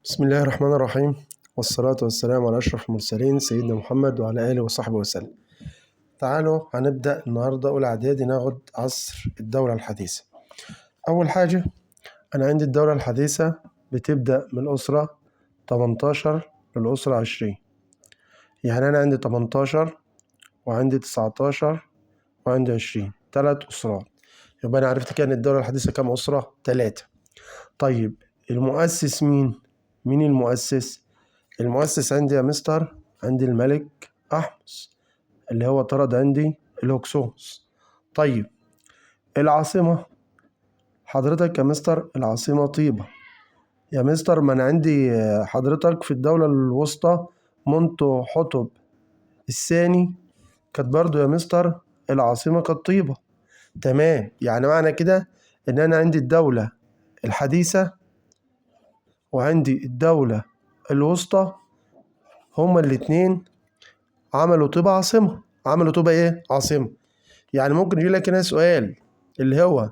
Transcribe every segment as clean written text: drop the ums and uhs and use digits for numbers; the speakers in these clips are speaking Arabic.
بسم الله الرحمن الرحيم، والصلاة والسلام على أشرف المرسلين سيدنا محمد وعلى آله وصحبه وسلم. تعالوا هنبدأ النهاردة أولى إعدادي ناخد عصر الدولة الحديثة. أول حاجة أنا عندي الدولة الحديثة بتبدأ من الأسرة 18 للأسرة 20. يعني أنا عندي 18 وعندي 19 وعندي 20، 3 أسرات. يبقى أنا عرفت كده إن الدولة الحديثة كام أسرة؟ 3. طيب المؤسس مين؟ مين المؤسس؟ المؤسس عندي يا مستر عندي الملك أحمس اللي هو طرد عندي الهكسوس. طيب العاصمة حضرتك يا مستر العاصمة طيبة. يا مستر ما أنا عندي حضرتك في الدولة الوسطى منتو حتب الثاني كانت برضو يا مستر العاصمة كانت طيبة. تمام، يعني معنى كده إن أنا عندي الدولة الحديثة وعندي الدولة الوسطى هما الاتنين عملوا طيبة عاصمة. عملوا طيبة ايه؟ عاصمة. يعني ممكن يجي لك هنا سؤال اللي هو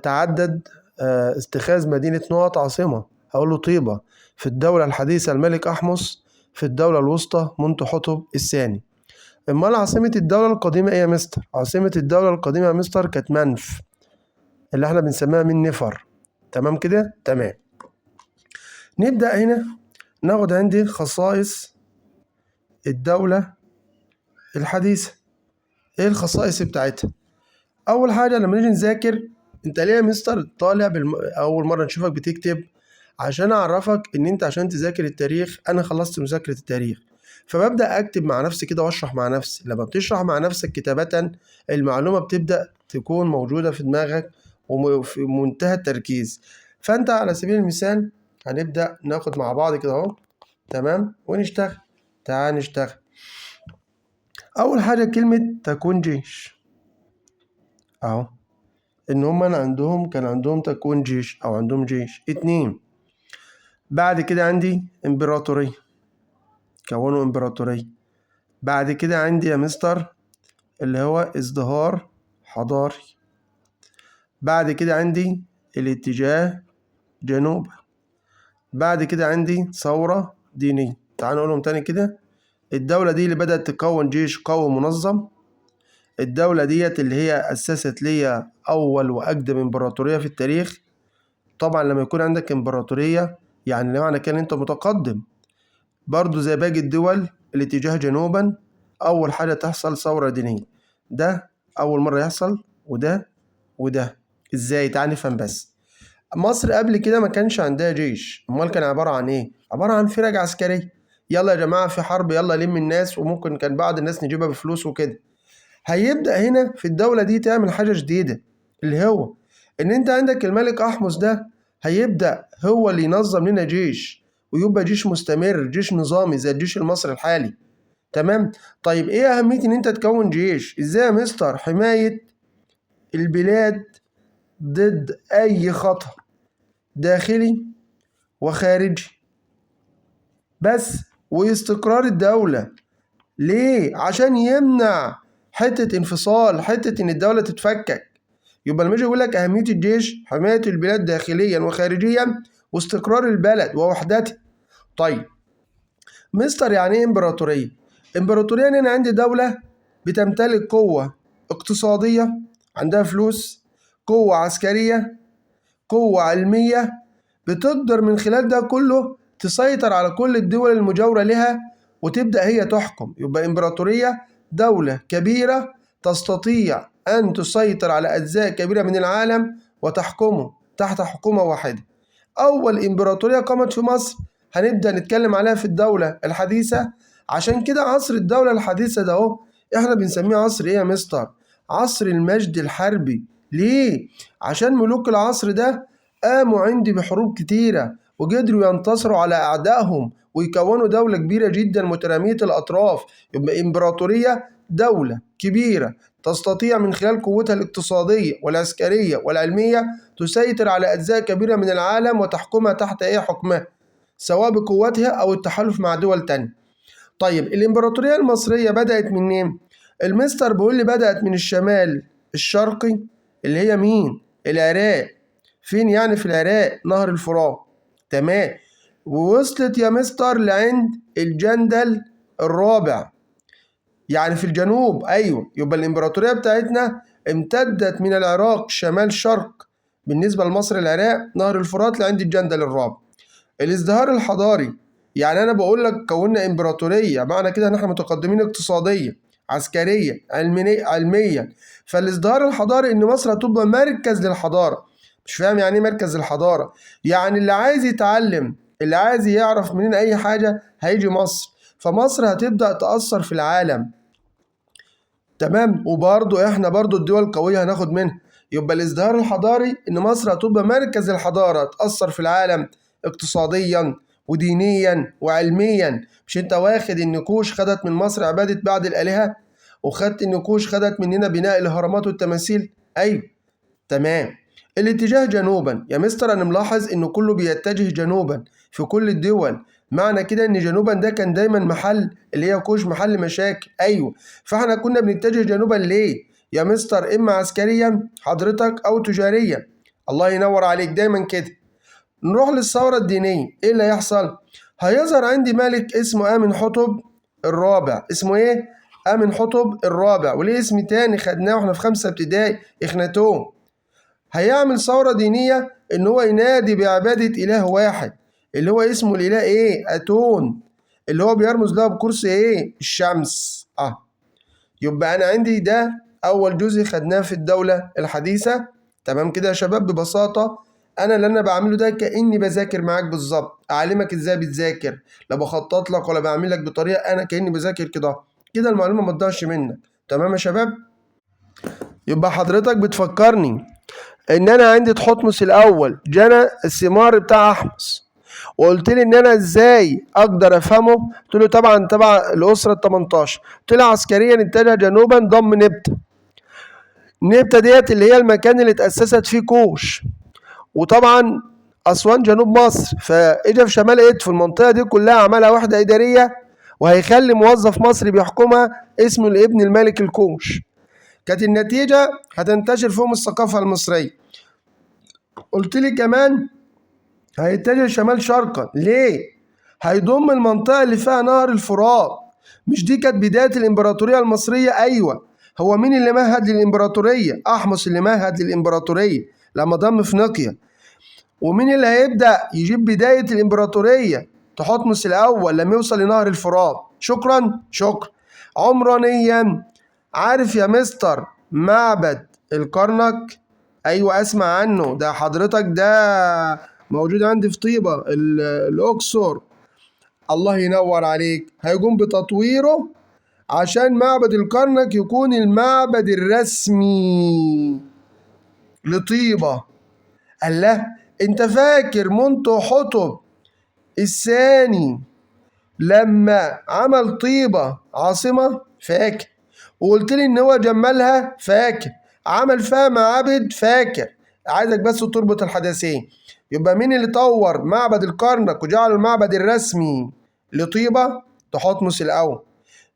تعدد اتخاذ مدينة نقط عاصمة، هقول له طيبة في الدولة الحديثة الملك أحمس، في الدولة الوسطى منتحتب الثاني. امال عاصمة الدولة القديمة ايه يا مستر؟ عاصمة الدولة القديمة يا مستر كانت منف اللي احنا بنسميها من نفر. تمام كده؟ تمام. نبدأ هنا ناخد عندي خصائص الدولة الحديثة. ايه الخصائص بتاعتها؟ اول حاجه لما نيجي نذاكر، انت ليه يا مستر طالع اول مره نشوفك بتكتب؟ عشان اعرفك ان انت عشان تذاكر التاريخ انا خلصت مذاكره التاريخ، فببدا اكتب مع نفسي كده واشرح مع نفسي. لما بتشرح مع نفسك كتابه المعلومه بتبدا تكون موجوده في دماغك وفي منتهى التركيز. فانت على سبيل المثال هنبدا ناخد مع بعض كده اهو، تمام، ونشتغل. تعال نشتغل. اول حاجه كلمه تكوين جيش اهو، ان هم كان عندهم تكوين جيش او عندهم جيش. 2. بعد كده عندي امبراطورية، كونوا امبراطورية. بعد كده عندي يا مستر اللي هو ازدهار حضاري. بعد كده عندي الاتجاه جنوب. بعد كده عندي ثورة دينية. تعالوا نقولهم تاني كده. الدولة دي اللي بدأت تكون جيش قوي منظم. الدولة ديت اللي هي أسست ليا أول وأقدم إمبراطورية في التاريخ. طبعا لما يكون عندك إمبراطورية يعني معنى كان أنت متقدم. برضو زي باقي الدول الاتجاه جنوبا، أول حاجة تحصل ثورة دينية. ده أول مرة يحصل، وده إزاي؟ تعال نفهم بس. مصر قبل كده ما كانش عندها جيش، أمال كان عبارة عن إيه؟ عبارة عن فرق عسكرية. يلا يا جماعة في حرب، يلا لم الناس، وممكن كان بعض الناس نجيبها بفلوس وكده. هيبدأ هنا في الدولة دي تعمل حاجة جديدة، اللي هو إن أنت عندك الملك أحمس ده هيبدأ هو اللي ينظم لنا جيش، ويبقى جيش مستمر، جيش نظامي زي الجيش المصري الحالي. تمام. طيب ايه اهمية ان انت تكون جيش؟ ازاي يا مستر؟ حماية البلاد ضد اي خطر داخلي وخارجي بس، واستقرار الدولة. ليه؟ عشان يمنع حتة انفصال، حتة ان الدولة تتفكك. يبقى لما يجي يقول لك اهمية الجيش حماية البلاد داخليا وخارجيا واستقرار البلد ووحدتها. طيب مستر يعني ايه امبراطورية؟ امبراطورية يعني انا عندي دولة بتمتلك قوة اقتصادية، عندها فلوس، قوة عسكرية، قوة علمية، بتقدر من خلال ده كله تسيطر على كل الدول المجاورة لها وتبدأ هي تحكم. يبقى امبراطورية دولة كبيرة تستطيع أن تسيطر على أجزاء كبيرة من العالم وتحكمه تحت حكومة واحدة. أول إمبراطورية قامت في مصر هنبدأ نتكلم عليها في الدولة الحديثة. عشان كده عصر الدولة الحديثة ده اهو احنا بنسميه عصر ايه يا مستر؟ عصر المجد الحربي. ليه؟ عشان ملوك العصر ده قاموا عندي بحروب كتيرة وقدروا ينتصروا على أعدائهم ويكونوا دولة كبيرة جدا مترامية الأطراف. يبقى إمبراطورية دولة كبيرة تستطيع من خلال قوتها الاقتصادية والعسكرية والعلمية تسيطر على أجزاء كبيرة من العالم وتحكمها تحت حكمها، سواء بقوتها أو التحالف مع دول تانية. طيب الإمبراطورية المصرية بدأت منين؟ المستر بيقول لي بدأت من الشمال الشرقي اللي هي مين؟ العراق. فين يعني في العراق؟ نهر الفرات. تمام. ووصلت يا مستر لعند الجندل الرابع، يعني في الجنوب. أيوه، يبقى الإمبراطورية بتاعتنا امتدت من العراق شمال شرق بالنسبة لمصر العراق نهر الفرات لعند الجندل الرابع. الازدهار الحضاري، يعني أنا بقول لك كوننا إمبراطورية، معنى كده إن إحنا متقدمين اقتصاديا، عسكريا، علميا. فالازدهار الحضاري إن مصر هتبقى مركز للحضارة. مش فاهم يعني إيه مركز للحضارة؟ يعني اللي عايز يتعلم، اللي عايز يعرف منين أي حاجة هيجي مصر، فمصر هتبدأ تأثر في العالم. تمام. وبرضه احنا برضه الدول القوية هناخد منها. يبقى الازدهار الحضاري ان مصر هتبقى مركز الحضارة، تأثر في العالم اقتصاديا ودينيا وعلميا. مش انت واخد النقوش خدت من مصر عبادة بعض الآلهة، وخدت النقوش خدت مننا بناء الهرمات والتماثيل؟ ايوه. تمام. الاتجاه جنوبا يا مستر، انا ملاحظ انه كله بيتجه جنوبا في كل الدول، معنى كده ان جنوبا ده كان دايما محل اللي هي كوش محل مشاكل. ايوه. فاحنا كنا بنتجه جنوبا ليه يا مستر؟ اما عسكريا حضرتك او تجاريا. الله ينور عليك، دايما كده. نروح للثورة الدينية، ايه اللي هيحصل؟ هيظهر عندي ملك اسمه آمن حتب الرابع. اسمه ايه؟ آمن حتب الرابع، وليه اسم تاني خدناه واحنا في 5 ابتدائي، اخناتون. هيعمل ثورة دينية إن هو ينادي بعبادة إله واحد اللي هو اسمه الإله إيه؟ أتون، اللي هو بيرمز له بكرسي إيه؟ الشمس. يبقى أنا عندي ده أول جزء خدناه في الدولة الحديثة. تمام كده يا شباب؟ ببساطة أنا اللي أنا بعمله ده كأني بذاكر معاك بالظبط، أعلمك إزاي بتذاكر، لا بخطط لك ولا بعمل لك بطريقة، أنا كأني بذاكر كده كده المعلومة ما تضيعش منك. تمام يا شباب؟ يبقى حضرتك بتفكرني ان انا عندي تحتمس الاول جنى الثمار بتاع احمس، وقلت لي ان انا ازاي اقدر افهمه. قلت له طبعا تبع الاسره ال 18. طلع عسكريا اتجه جنوبا ضم نبته. نبته ديت اللي هي المكان اللي اتاسست فيه كوش، وطبعا اسوان جنوب مصر، فاجا في شمال في المنطقه دي كلها عملها وحده اداريه، وهيخلي موظف مصري بيحكمها اسمه الابن الملك الكوش. كانت النتيجه هتنتشر فيهم الثقافه المصريه. قلت لي كمان هيتجه شمال شرقا. ليه؟ هيضم المنطقة اللي فيها نهر الفرات. مش دي كانت بداية الإمبراطورية المصرية؟ أيوة. هو مين اللي مهد للإمبراطورية؟ أحمس اللي مهد للإمبراطورية لما ضم فينيقيا. ومين اللي هيبدأ يجيب بداية الإمبراطورية؟ تحتمس الأول لما يوصل لنهر الفرات. شكرا. عمرانيا، عارف يا مستر معبد الكرنك؟ ايوه اسمع عنه، ده حضرتك ده موجود عندي في طيبة الاقصر. الله ينور عليك. هيقوم بتطويره عشان معبد الكرنك يكون المعبد الرسمي لطيبة. الله، انت فاكر منتو حتب الثاني لما عمل طيبة عاصمة؟ فاكر. وقلت لي ان هو جملها؟ فاكر. عمل فيها معابد؟ فاكر. عايزك بس تربط الحدثين. يبقى مين اللي طور معبد الكرنك وجعل المعبد الرسمي لطيبة؟ تحتمس الأول.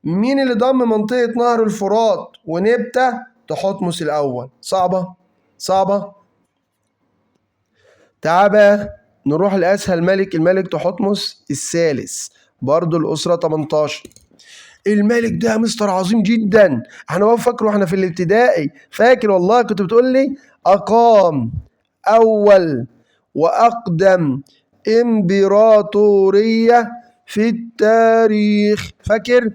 مين اللي ضم منطقة نهر الفرات ونبتة؟ تحتمس الأول. صعبة. تعال بقى نروح لأسهل ملك، الملك تحتمس الثالث، برضو الأسرة 18. الملك ده مستر عظيم جدا، احنا هو فاكره واحنا في الابتدائي، فاكر والله كنت بتقول لي أقام أول وأقدم إمبراطورية في التاريخ، فاكر؟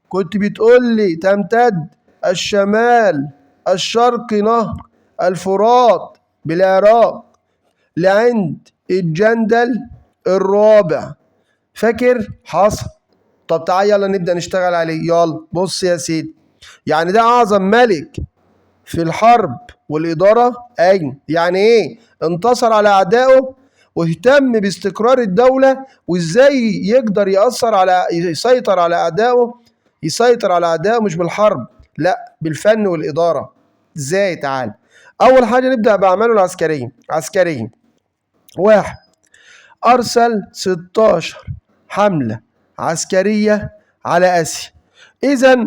كنت بتقول لي تمتد الشمال الشرقي نهر الفرات بالعراق لعند الجندل الرابع، فاكر؟ حصل. طب تعال يلا نبدأ نشتغل عليه. يلا بص يا سيدي، يعني ده أعظم ملك في الحرب والإدارة. أيوة. يعني إيه؟ انتصر على أعدائه واهتم باستقرار الدولة وإزاي يقدر يسيطر على أعدائه مش بالحرب، لا بالفن والإدارة. إزاي؟ تعال. أول حاجة نبدأ بأعماله العسكرية. عسكريا، 1. أرسل 16 حملة عسكرية على آسيا. إذا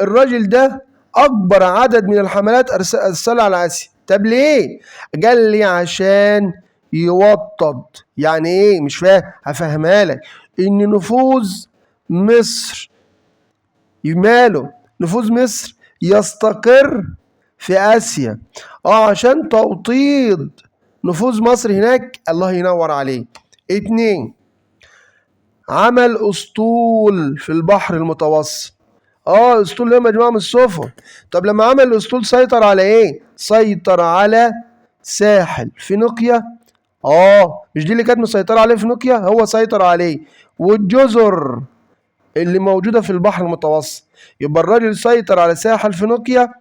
الراجل ده أكبر عدد من الحملات أرسلها على آسيا. طب ليه؟ قال لي عشان يوطد. يعني ايه؟ مش فاهم، هفهمها لك. ان نفوذ مصر ماله؟ نفوذ مصر يستقر في آسيا. عشان توطيد نفوذ مصر هناك. الله ينور عليك. 2، عمل أسطول في البحر المتوسط. اسطول ده مجموعة من السفن. طب لما عمل الأسطول سيطر على ايه؟ سيطر على ساحل فينيقيا. مش دي اللي كانت مسيطرة عليه فينيقيا؟ هو سيطر عليه. والجزر اللي موجودة في البحر المتوسط. يبقى الراجل سيطر على ساحل فينيقيا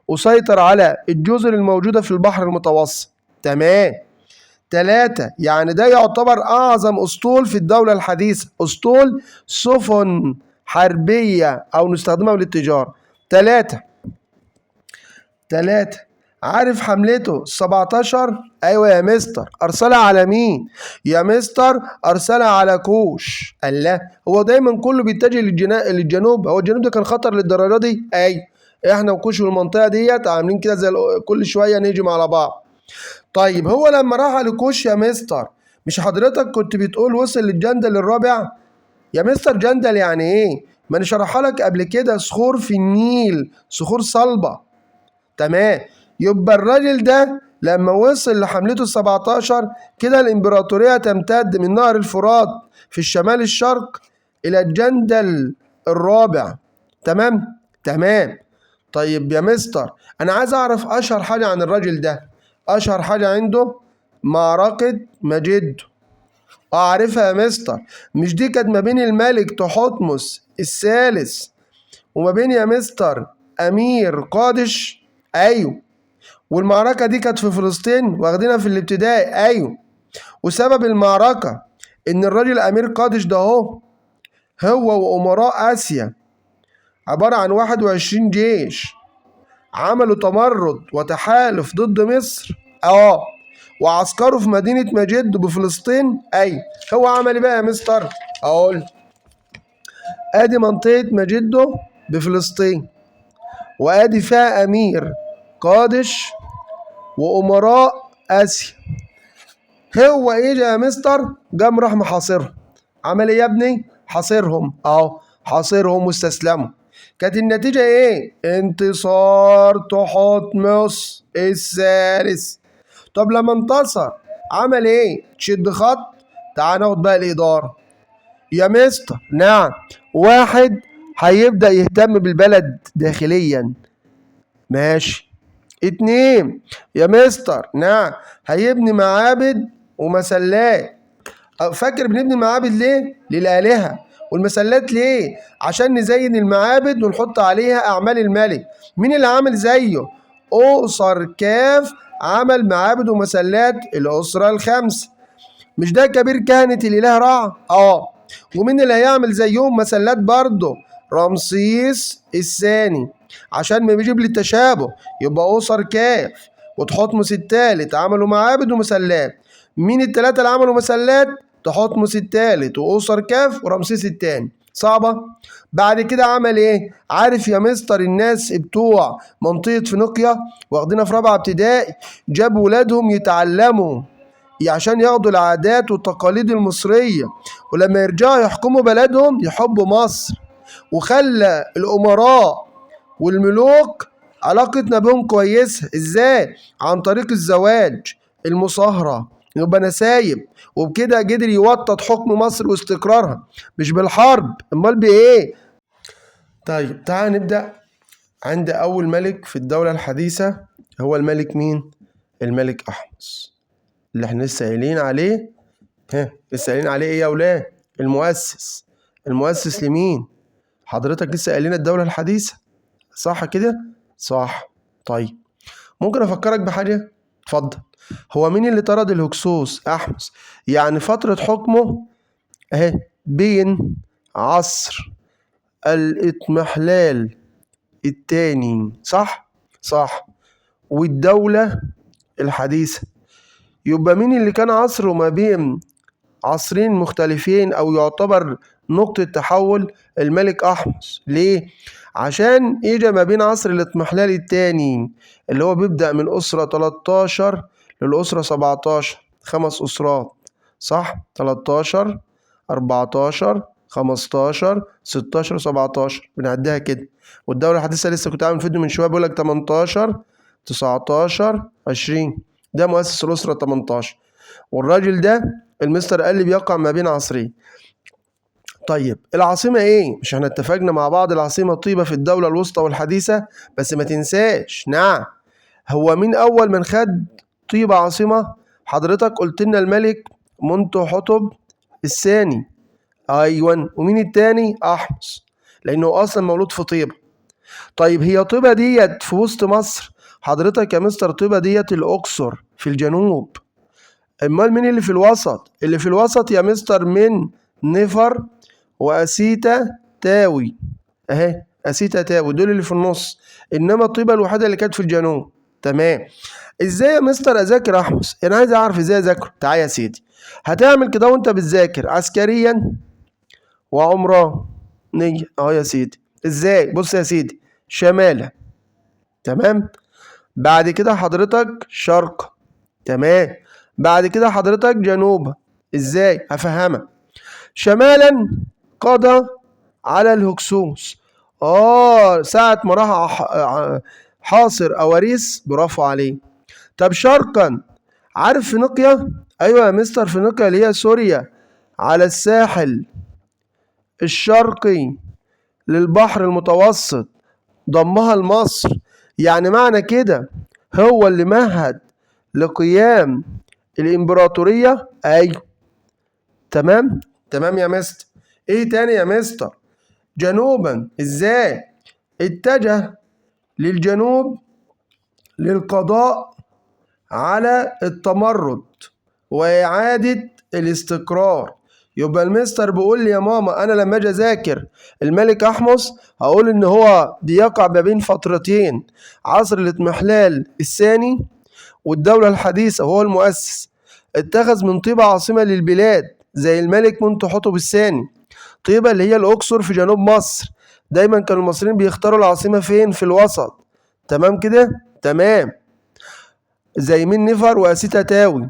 وسيطر على الجزر الموجودة في البحر المتوسط. تمام. 3، يعني ده يعتبر أعظم أسطول في الدولة الحديثة، أسطول سفن حربية أو نستخدمها للتجارة. 3، عارف حملته 17؟ ايوه يا مستر. ارسلها على مين يا مستر؟ ارسلها على كوش. الله، هو دايما كله بيتجه للجنوب؟ هو الجنوب ده كان خطر للدرجه دي؟ احنا وكوش والمنطقه ديت عاملين كده زي كل شويه نهجم على بعض. طيب هو لما راح على كوش يا مستر، مش حضرتك كنت بتقول وصل للجندل الرابع؟ يا مستر جندل يعني ايه؟ ما انا شرحها لك قبل كده، صخور في النيل، صخور صلبه. تمام. يبقى الراجل ده لما وصل لحملته 17 كده الامبراطورية تمتد من نهر الفرات في الشمال الشرق الى الجندل الرابع. تمام. طيب يا مستر، انا عايز اعرف اشهر حاجة عن الراجل ده. اشهر حاجة عنده معركة مجدو. اعرفها يا مستر. مش دي كانت ما بين الملك تحتمس الثالث وما بين يا مستر امير قادش؟ ايوه. والمعركة دي كانت في فلسطين، واخدينها في الابتدائي. ايوه. وسبب المعركة ان الراجل امير قادش ده هو وامراء اسيا عبارة عن 21 جيش عملوا تمرد وتحالف ضد مصر. وعسكروا في مدينة مجد بفلسطين. هو عمل ايه بقى يا مستر؟ اقول ادي منطقة مجده بفلسطين، وادي فيها امير قادش وامراء اسيا. هو ايه يا مستر؟ قام راح محاصرهم. عمل ايه يا ابني؟ حاصرهم. حاصرهم واستسلموا. كانت النتيجة ايه؟ انتصار تحتمس الثالث. طب لما انتصر عمل ايه؟ تشد خط. تعال ناخد بقى الإدارة يا مستر. نعم. واحد هيبدأ يهتم بالبلد داخليا. ماشي. 2 يا مستر. نعم. هيبني معابد ومسلات. فاكر بنبني معابد ليه؟ للآلهة. والمسلات ليه؟ عشان نزين المعابد ونحط عليها أعمال الملك. مين اللي عمل زيه؟ أوصر كاف عمل معابد ومسلات الأسرة الخمس. مش ده كبير كهنة الإله رع؟ ومين اللي هيعمل زيهم مسلات برضه؟ رمسيس الثاني. عشان ما بيجيب لي التشابه يبقى أوصر كاف وتحتمس الثالث عملوا معابد ومسلات. مين الثلاثة اللي عملوا مسلات؟ تحتمس الثالث وأوصر كاف ورمسيس الثاني. صعبة؟ بعد كده عمل ايه؟ عارف يا مستر الناس بتوع منطقة فينيقيا واخدينها في رابعة ابتدائي جابوا ولادهم يتعلموا عشان ياخدوا العادات والتقاليد المصرية، ولما يرجعوا يحكموا بلدهم يحبوا مصر. وخلى الأمراء والملوك علاقتنا بهم كويسة. ازاي؟ عن طريق الزواج، المصاهرة، يبقى نسايب. وبكده قدر يوطد حكم مصر واستقرارها، مش بالحرب، امال بايه؟ طيب تعال نبدأ عند أول ملك في الدولة الحديثة. هو الملك مين؟ الملك أحمس اللي احنا لسه قايلين عليه. لسه قايلين عليه ايه يا ولاد؟ المؤسس. المؤسس لمين؟ حضرتك لسه قايلين الدولة الحديثة، صح كده؟ صح. طيب ممكن افكرك بحاجة؟ اتفضل. هو مين اللي طرد الهكسوس؟ أحمس. يعني فترة حكمه بين عصر الاضمحلال التاني، صح؟ صح. والدولة الحديثة. يبقى مين اللي كان عصره ما بين عصرين مختلفين أو يعتبر نقطة تحول؟ الملك أحمس. ليه؟ عشان إجا ما بين عصر الاضمحلال التاني اللي هو بيبدأ من أسرة 13 للأسرة 17، 5 أسرات صح؟ 13 14 15 16 17 بنعديها كده. والدولة الحديثة لسه كنت عامل فيديو من شوية بيقول لك 18 19 20. ده مؤسس الأسرة 18. والراجل ده المستر قال لي بيقع ما بين عصرين. طيب العاصمة ايه؟ مش احنا اتفقنا مع بعض العاصمة طيبة في الدولة الوسطى والحديثة؟ بس ما تنساش نعم، هو مين أول من خد طيبة عاصمة؟ حضرتك قلت لنا الملك منتهتب الثاني. أيوة، ومين التاني؟ أحمس، لأنه أصلا مولود في طيبة. طيب هي طيبة ديت في وسط مصر؟ حضرتك يا مستر طيبة ديت الأقصر في الجنوب. أمال مين اللي في الوسط؟ اللي في الوسط يا مستر من نفر وأسيتا تاوي. أهي أسيتا تاوي دول اللي في النص، إنما طيبة الوحيدة اللي كانت في الجنوب. تمام. ازاي يا مستر اذاكر احمس؟ انا عايز اعرف ازاي اذاكره. تعالى يا سيدي، هتعمل كده وانت بتذاكر عسكريا وعمرانيا اهو يا سيدي. ازاي؟ بص يا سيدي، شمالا تمام، بعد كده حضرتك شرق تمام، بعد كده حضرتك جنوبا. ازاي؟ هفهمك. شمالا قضى على الهكسوس، ساعة ما راح حاصر أواريس، برافو عليه. طب شرقا، عارف فينيقيا؟ ايوه يا مستر، فينيقيا اللي هي سوريا على الساحل الشرقي للبحر المتوسط، ضمها لمصر. يعني معنى كده هو اللي مهد لقيام الامبراطورية. ايوه تمام. تمام يا مستر. ايه تاني يا مستر؟ جنوبا، ازاي؟ اتجه للجنوب للقضاء على التمرد وإعادة الاستقرار. يبقى المستر بيقول لي يا ماما أنا لما أجي أذاكر الملك أحمس هقول إن هو بيقع ما بين فترتين، عصر الاضمحلال الثاني والدولة الحديثة، وهو المؤسس. اتخذ من طيبة عاصمة للبلاد زي الملك منتهتب الثاني. طيبة اللي هي الأقصر في جنوب مصر، دايما كانوا المصريين بيختاروا العاصمة فين؟ في الوسط. تمام كده؟ تمام. زي مين؟ نفر وأسيتا تاوي.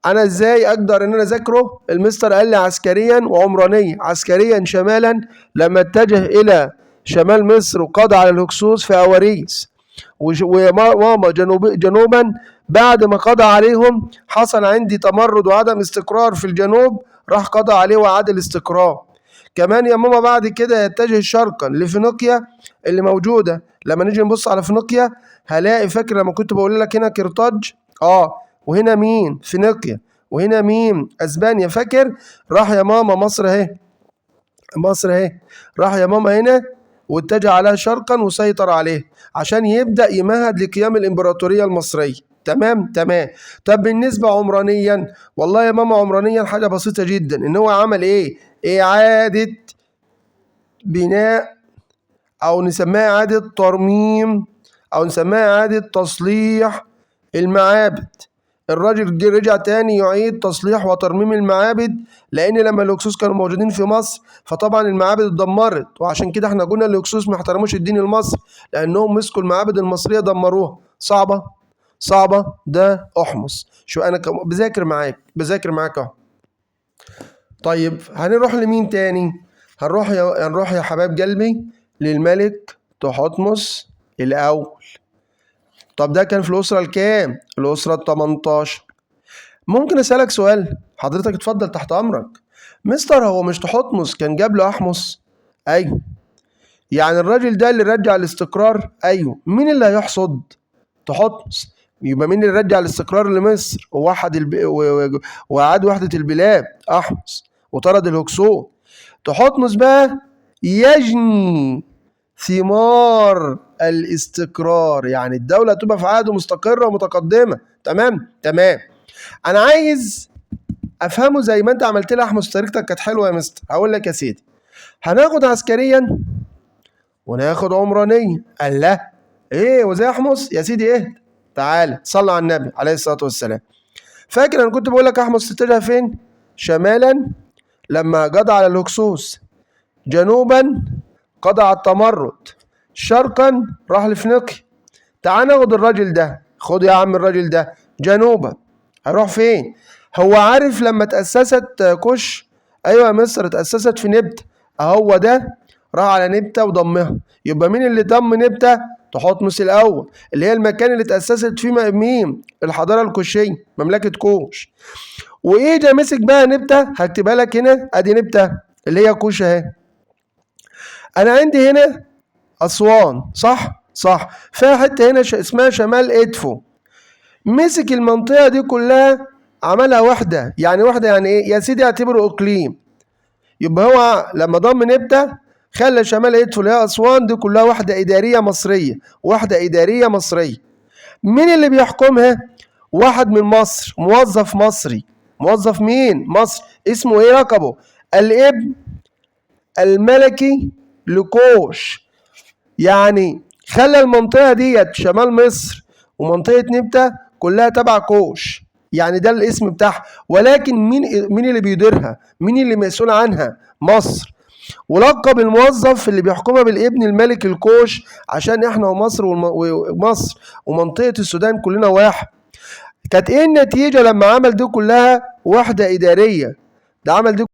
انا ازاي اقدر ان انا اذاكره؟ المستر قال لي عسكريا وعمرانيا. عسكريا شمالا لما اتجه الى شمال مصر وقضى على الهكسوس في اواريس، وماما جنوبا بعد ما قضى عليهم حصل عندي تمرد وعدم استقرار في الجنوب، راح قضى عليه وعاد الاستقرار. كمان يا ماما بعد كده يتجه شرقا لفينيقيا اللي موجوده. لما نيجي نبص على فينيقيا هلاقي، فاكر لما كنت بقول لك هنا قرطاج؟ وهنا مين؟ فينيقيا. وهنا مين؟ اسبانيا. فاكر؟ راح يا ماما مصر اهي، مصر اهي، راح يا ماما هنا واتجه عليها شرقا وسيطر عليه عشان يبدأ يمهد لقيام الامبراطورية المصرية. تمام تمام. طب بالنسبة عمرانيا، والله يا ماما عمرانيا حاجة بسيطة جدا، ان هو عمل ايه؟ اعادة بناء، او نسميها اعادة ترميم، او نسميها اعادة تصليح المعابد. الراجل رجع تاني يعيد تصليح وترميم المعابد، لان لما الهكسوس كانوا موجودين في مصر فطبعا المعابد اتدمرت، وعشان كده احنا قلنا الهكسوس ما احترموش الدين المصري لانهم مسكوا المعابد المصريه دمروها. صعبه صعبه. ده احمس. شو انا بذاكر معاك اهو. طيب هنروح لمين تاني؟ هنروح يا حباب قلبي للملك تحتمس الاول. طب ده كان في الأسرة الكام؟ الأسرة ال18. ممكن أسألك سؤال؟ حضرتك اتفضل تحت أمرك. مستر هو مش تحتمس كان جاب له أحمس؟ أيوه. يعني الراجل ده اللي رجع الاستقرار؟ أيوه. مين اللي هيحصد؟ تحتمس. يبقى مين اللي رجع الاستقرار لمصر وأعاد وحدة البلاد؟ أحمس. وطرد الهكسوس. تحتمس بقى يجني ثمار الاستقرار، يعني الدولة تبقى في عهد مستقرة ومتقدمة. تمام تمام. أنا عايز أفهمه زي ما أنت عملت لي أحمس، طريقتك كانت حلوة يا مستر. هقول لك يا سيدي، هناخد عسكريا وناخد عمرانيا. قال لا إيه وزي أحمس يا سيدي؟ إيه؟ تعالى صلى على النبي عليه الصلاة والسلام. فاكر أنا كنت بقول لك أحمس تتجه فين؟ شمالا لما قضى على الهكسوس، جنوبا قضى على التمرد، شرقا راح لفينيقيا. تعال ناخد الراجل ده، خد يا عم الراجل ده جنوبا هيروح فين؟ هو عارف لما تأسست كوش؟ ايوه يا مصر، اتأسست في نبتة، اهو ده راح على نبتة وضمها. يبقى مين اللي ضم نبتة؟ تحتمس الاول، اللي هي المكان اللي تأسست فيه مين؟ الحضارة الكوشية، مملكة كوش. وايه ده مسك بقى نبتة؟ هكتبها لك هنا، ادي نبتة اللي هي كوش اهي. انا عندي هنا اسوان، صح، فيها حتة هنا اسمها شمال ادفو. مسك المنطقة دي كلها عملها وحدة، يعني وحدة يعني ايه يا سيدي؟ اعتبره اقليم. يبقى هو لما ضم نبتة خلى شمال ادفو اللي هي اسوان دي كلها وحدة ادارية مصرية، وحدة ادارية مصرية. مين اللي بيحكمها؟ واحد من مصر، موظف مصري. موظف مين؟ مصر. اسمه ايه؟ لقبه الابن الملكي لكوش. يعني خلى المنطقة ديت شمال مصر ومنطقة نبتة كلها تبع كوش، يعني ده الاسم بتاعها. ولكن مين اللي بيديرها؟ مين اللي مسؤول عنها؟ مصر. ولقب الموظف اللي بيحكمها بالابن الملك الكوش، عشان احنا ومصر ومنطقة السودان كلنا واحد. كانت ايه النتيجة لما عمل دي كلها؟ وحدة إدارية. ده عمل دي